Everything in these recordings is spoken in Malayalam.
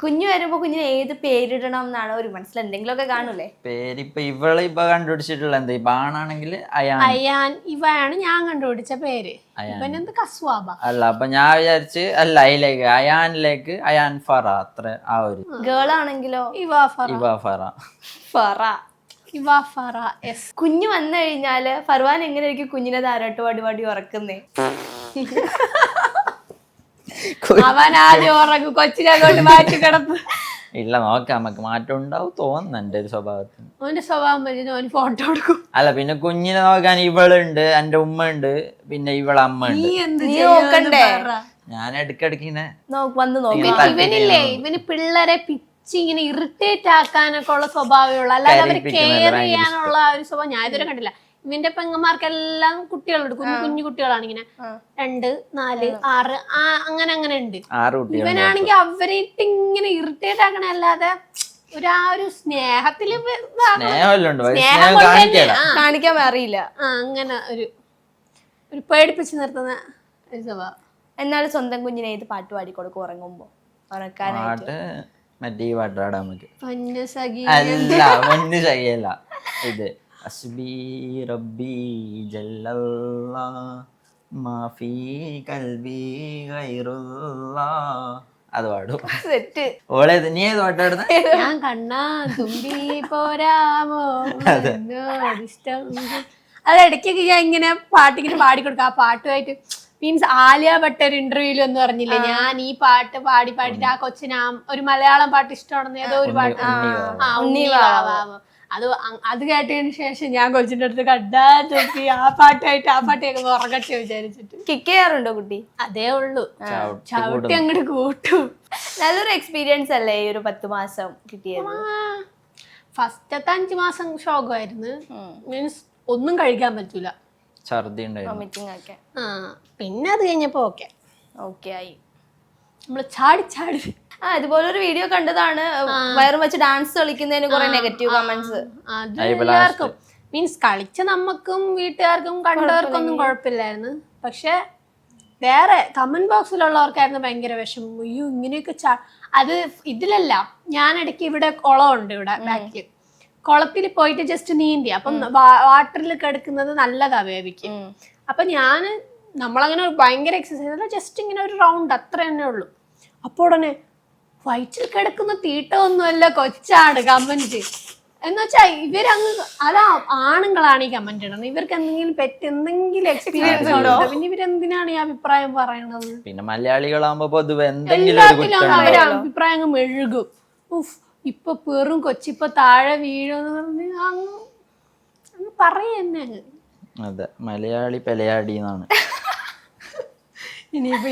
കുഞ്ഞു വരുമ്പോ കുഞ്ഞിന് ഏത് പേരിടണം എന്നാണ് ഒരു മനസ്സിൽ എന്തെങ്കിലുമൊക്കെ കാണൂലേ? പേരിപ്പൊ ഇപ്പൊ കണ്ടുപിടിച്ചിട്ടുള്ള എന്താ? ഇപ്പൊ ആണാണെങ്കിൽ അയാൻ ഇവയാണ് ഞാൻ കണ്ടുപിടിച്ച പേര്. ഇവനെന്ത് കസ്വാബ അല്ല. അപ്പൊ ഞാൻ വിചാരിച്ച് അല്ല അതിലേക്ക് അയാനിലേക്ക് അയാൻ ഫറ അത്ര ആ ഒരു. ഗേൾ ആണെങ്കിലോ ഫറ. കുഞ്ഞു വന്നു കഴിഞ്ഞാല് ഫർവാൻ എങ്ങനെയായിരിക്കും കുഞ്ഞിനെ താരാട്ട് പാടി ഉറക്കുന്നേ? അവൻ ആദ്യം ഉറങ്ങും, കൊച്ചിനോട്ട് മാറ്റി കിടപ്പ്. ഇല്ല, നോക്കാം, നമുക്ക് മാറ്റം ഉണ്ടാവും തോന്നുന്നു എന്റെ ഒരു സ്വഭാവത്തിന്. അവന്റെ സ്വഭാവം വെച്ചിട്ട് അവന് ഫോട്ടോ എടുക്കും. അല്ല, പിന്നെ കുഞ്ഞിനെ നോക്കാൻ ഇവളുണ്ട്, എന്റെ ഉമ്മ ഉണ്ട്, പിന്നെ ഇവളെ അമ്മ ഉണ്ട്. നീ നോക്കണ്ടേ? ഞാൻ ഇടയ്ക്കിടയ്ക്ക് ഇങ്ങനെ വന്ന് നോക്കി. ഇവനില്ലേ, ഇവന് പിള്ളേരെ ഇങ്ങനെ ഇറിറ്റേറ്റ് ആക്കാനൊക്കെ ഉള്ള സ്വഭാവമുള്ള, അല്ലാതെ അവര് കെയർ ചെയ്യാനുള്ള ഒരു സ്വഭാവം ഞാൻ ഇതുവരെ കണ്ടില്ല. ഇവന്റെ പെങ്ങന്മാർക്കെല്ലാം കുട്ടികളുണ്ട്, കുഞ്ഞു കുട്ടികളാണ്, ഇങ്ങനെ 2, 4, 6 അങ്ങനെ ഉണ്ട്. ഇവനാണെങ്കിൽ അവരായിട്ട് ഇങ്ങനെ ഇറിറ്റേറ്റ് ആക്കണ അല്ലാതെ ഒരു സ്നേഹത്തില് കാണിക്കാൻ അറിയില്ല. അങ്ങനെ ഒരു പേടിപ്പിച്ച് നിർത്തുന്ന ഒരു സ്വഭാവം. എന്നാലും സ്വന്തം കുഞ്ഞിനെ ഏത് പാട്ട് പാടിക്കൊടുക്കും ഉറങ്ങുമ്പോ ഉറക്കാനായിട്ട്? മറ്റേ പാട്ടാടാ നമുക്ക്. പൊന്നു സഖി അല്ല, പൊന്നു സഖിയല്ല, ഇത് അസ്ബി റബ്ബി ജല്ലല്ലാ മാഫി കൽബി ഗൈറുല്ലാ, അത് പാടും. ഓളെ നീ ഏത് പാട്ടാടുന്ന? ഞാൻ കണ്ണാ തുമ്പി പോരാമോ ഇഷ്ടം. അത് ഇടയ്ക്കൊക്കെ ഞാൻ ഇങ്ങനെ പാട്ടിങ്ങനെ പാടിക്കൊടുക്കാം. ആ പാട്ടുമായിട്ട് മീൻസ് ആലിയ ഭട്ട് ഒരു ഇന്റർവ്യൂല് എന്ന് പറഞ്ഞില്ലേ, ഞാൻ ഈ പാട്ട് പാടിട്ട് ആ കൊച്ചിന് ഒരു മലയാളം പാട്ട് ഇഷ്ടമാണെന്ന് ഏതോ ഒരു പാട്ട്, അത് കേട്ടതിന് ശേഷം ഞാൻ കൊച്ചിന്റെ അടുത്ത് കണ്ടാ ചോപ്പി ആ പാട്ടൊക്കെ ഉറങ്ങട്ടെ വിചാരിച്ചിട്ട്. കിക്ക് ചെയ്യാറുണ്ടോ കുട്ടി? അതേ ഉള്ളൂ, ചവിട്ടി അങ്ങോട്ട് കൂട്ടും. നല്ലൊരു എക്സ്പീരിയൻസ് അല്ലേ ഈ ഒരു 10 മാസം കിട്ടിയത്? ഫസ്റ്റത്തെ 5 മാസം ശോകമായിരുന്നു. മീൻസ് ഒന്നും കഴിക്കാൻ പറ്റൂല, ഛർദി പിന്നെ അത് കഴിഞ്ഞപ്പോ ഓക്കെ ആയി. നമ്മള് ചാടി ഇതുപോലൊരു വീഡിയോ കണ്ടതാണ്, വയറും വെച്ച് ഡാൻസ് കളിക്കുന്നതിന് കുറെ നെഗറ്റീവ് കമന്റ്സ്. അത് എല്ലാവർക്കും മീൻസ് കളിച്ച നമുക്കും വീട്ടുകാർക്കും കണ്ടവർക്കും ഒന്നും കുഴപ്പമില്ലായിരുന്നു. പക്ഷെ വേറെ കമന്റ് ബോക്സിലുള്ളവർക്കായിരുന്നു ഭയങ്കര വിഷമം. അയ്യോ ഇങ്ങനെയൊക്കെ അത് ഇതിലല്ല, ഞാൻ ഇടയ്ക്ക് ഇവിടെ കുളമുണ്ട്, ഇവിടെ ബാക്കിൽ കുളത്തിൽ പോയിട്ട് ജസ്റ്റ് നീന്തി, അപ്പം വാട്ടറിൽ കിടക്കുന്നത് നല്ലതാ ബേബിക്ക്. അപ്പൊ നമ്മളങ്ങനെ ഭയങ്കര എക്സസൈസ് അല്ല, ജസ്റ്റ് ഇങ്ങനെ ഒരു റൗണ്ട് അത്ര തന്നെ ഉള്ളൂ. അപ്പൊ ഉടനെ വയറ്റിൽ കിടക്കുന്ന തീട്ടമൊന്നുമല്ല കൊച്ചാണ് കമന്റ് എന്ന് വെച്ചാ ഇവരങ്ങ് അതാ ആണുങ്ങളാണ് ഈ കമന്റ് ഇടുന്നത്. ഇവർക്ക് എന്തെങ്കിലും എക്സ്പീരിയൻസ് ഉണ്ടോ? പിന്നെ ഇവരെന്തിനാണ് ഈ അഭിപ്രായം പറയണത്? പിന്നെ മലയാളികളാകുമ്പോ പൊതുവെ എല്ലാത്തിലും അവരെ അഭിപ്രായം അങ്ങ് മെഴുകും. ഇപ്പൊ പെറും കൊച്ചിപ്പൊ താഴെ വീഴുമെന്ന് പറഞ്ഞ് അങ്ങ് പറയുന്നേ. അതെ, മലയാളി പെലയാടി എന്നാണ്. ഇനിയിപ്പോ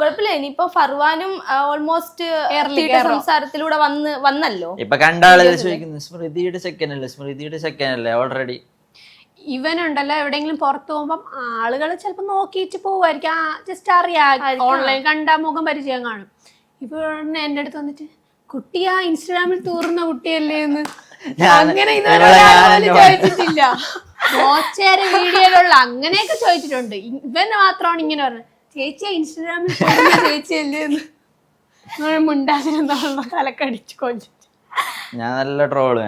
കുഴപ്പമില്ല. ഇനിയിപ്പോ ഫർവാനും ഓൾമോസ്റ്റ് സംസാരത്തിലൂടെ വന്നല്ലോ. ഇപ്പൊ കണ്ടാളെ ചോദിക്കുന്നു, സ്മൃതിയുടെ സെക്കൻഡല്ലേ ഓൾറെഡി. ഇവനുണ്ടല്ലോ എവിടെയെങ്കിലും പുറത്തു പോകുമ്പം ആളുകൾ ചിലപ്പോ നോക്കിയിട്ട് പോവായിരിക്കും, ജസ്റ്റ് അറിയാം, ഓൺലൈൻ കണ്ടാ മുഖം പരിചയം കാണും. ഇപ്പൊ എന്റെ അടുത്ത് വന്നിട്ട് കുട്ടിയാ ഇൻസ്റ്റാഗ്രാമിൽ തൂറുന്ന കുട്ടിയല്ലേ എന്ന് അങ്ങനെ ഇതുവരെ ചോദിച്ചിട്ടില്ല. മോച്ചേരെ വീഡിയോയിലുള്ള അങ്ങനെയൊക്കെ ചോദിച്ചിട്ടുണ്ട്. ഇവന് മാത്രമാണ് ഇങ്ങനെ പറഞ്ഞത്, ചേച്ചിയാ ഇൻസ്റ്റാഗ്രാമിൽ ചേച്ചിയല്ലേ എന്ന് മുണ്ടാതിരുന്നുള്ള തലക്കടിച്ചു കൊഞ്ചിട്ട്. ഞാൻ നല്ല ട്രോള്.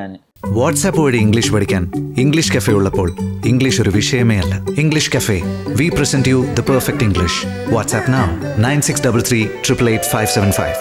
വാട്സാപ്പ് വഴി ഇംഗ്ലീഷ് പഠിക്കാൻ ഇംഗ്ലീഷ് കഫേ ഉള്ളപ്പോൾ ഇംഗ്ലീഷ് ഒരു വിഷയമേ അല്ല. English cafe, we present you the perfect English. WhatsApp now 9633 888 575.